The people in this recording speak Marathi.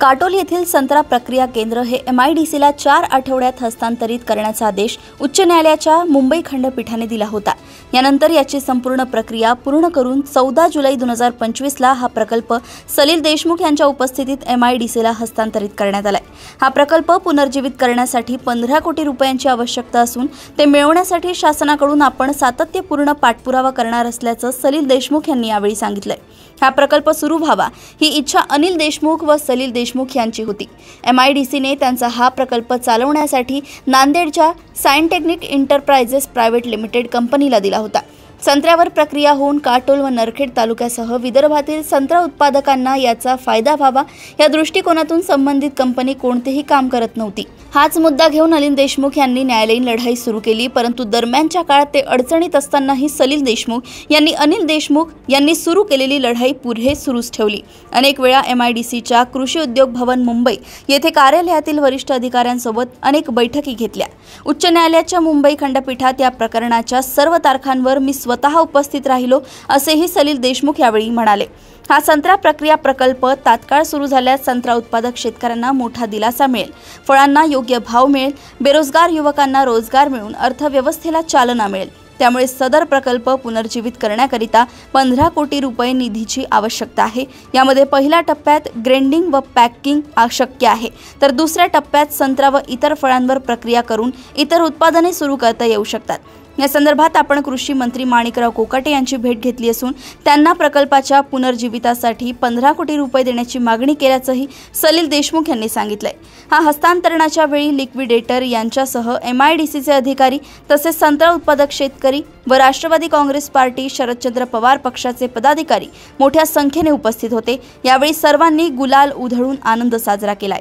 काटोल येथील संत्रा प्रक्रिया केंद्र हे MIDCला 4 आठवड्यात हस्तांतरित करण्याचा आदेश उच्च न्यायालयाच्या मुंबई खंडपीठाने दिला होता। यानंतर याची संपूर्ण प्रक्रिया पूर्ण करून 14 जुलै 2025ला हा प्रकल्प सलील देशमुख यांच्या उपस्थितीत MIDCला हस्तांतरित करण्यात आलाय। हा प्रकल्प पुनर्जीवित करण्यासाठी 15 कोटी रुपयांची आवश्यकता असून ते मिळवण्यासाठी शासनाकडून आपण सातत्यपूर्ण पाठपुरावा करणार असल्याचं सलील देशमुख यांनी यावेळी सांगितलंय। हा प्रकल्प सुरू व्हावा ही इच्छा अनिल देशमुख व सलील देशमुख यांची होती। MIDCने त्यांचा हा प्रकल्प चालवण्यासाठी नांदेडच्या सायंटेक्निक एंटरप्राइजेस प्रायव्हेट लिमिटेड कंपनीला दिला होता। संत्र्यावर प्रक्रिया होऊन काटोल व नरखेड तालुक्यासह विदर्भातील संत्रा उत्पादकांना याचा फायदा व्हावा या दृष्टिकोनातून संबंधित कंपनी कोणतेही काम करत नव्हती। हाच मुद्दा घेऊन अनिल देशमुख यांनी न्यायालयीन लढाई सुरू केली, परंतु दरम्यानच्या काळात ते अडचणीत असतानाही सलील देशमुख यांनी अनिल देशमुख यांनी सुरू केलेली लढाई पुढे सुरूच ठेवली। अनेक वेळा MIDCच्या कृषी उद्योग भवन मुंबई येथे कार्यालयातील वरिष्ठ अधिकाऱ्यांसोबत अनेक बैठकी घेतल्या। उच्च न्यायालयाच्या मुंबई खंडपीठात या प्रकरणाच्या सर्व तारखांवर मी स्वतः उपस्थित राहिलो असेही सलील देशमुख यावेळी म्हणाले। हा संत्रा प्रक्रिया प्रकल्प तात्काळ सुरू झाल्यास संत्रा उत्पादक शेतकऱ्यांना मोठा दिलासा मिळेल, फळांना योग्य भाव मिळेल, बेरोजगार युवकांना रोजगार मिळून अर्थव्यवस्थेला चालना मिळेल। त्यामुळे सदर प्रकल्प पुनर्जीवित करण्याकरिता 15 कोटी रुपये निधीची आवश्यकता आहे। यामध्ये पहिल्या टप्प्यात ग्रेडिंग व पॅकिंग शक्य आहे, तर दुसऱ्या टप्प्यात संत्रा व इतर फळांवर प्रक्रिया करून इतर उत्पादने सुरू करता येऊ शकतात। या संदर्भात आपण कृषी मंत्री माणिकराव कोकाटे यांची भेट घेतली असून त्यांना प्रकल्पाच्या पुनर्जीवितासाठी 15 कोटी रुपये देण्याची मागणी केल्याचंही सलील देशमुख यांनी सांगितलंय। हा हस्तांतरणाच्या वेळी लिक्विडेटर यांच्यासह MIDCचे अधिकारी तसेच संत्रा उत्पादक शेतकरी व राष्ट्रवादी काँग्रेस पार्टी शरदचंद्र पवार पक्षाचे पदाधिकारी मोठ्या संख्येने उपस्थित होते। यावेळी सर्वांनी गुलाल उधळून आनंद साजरा केलाय।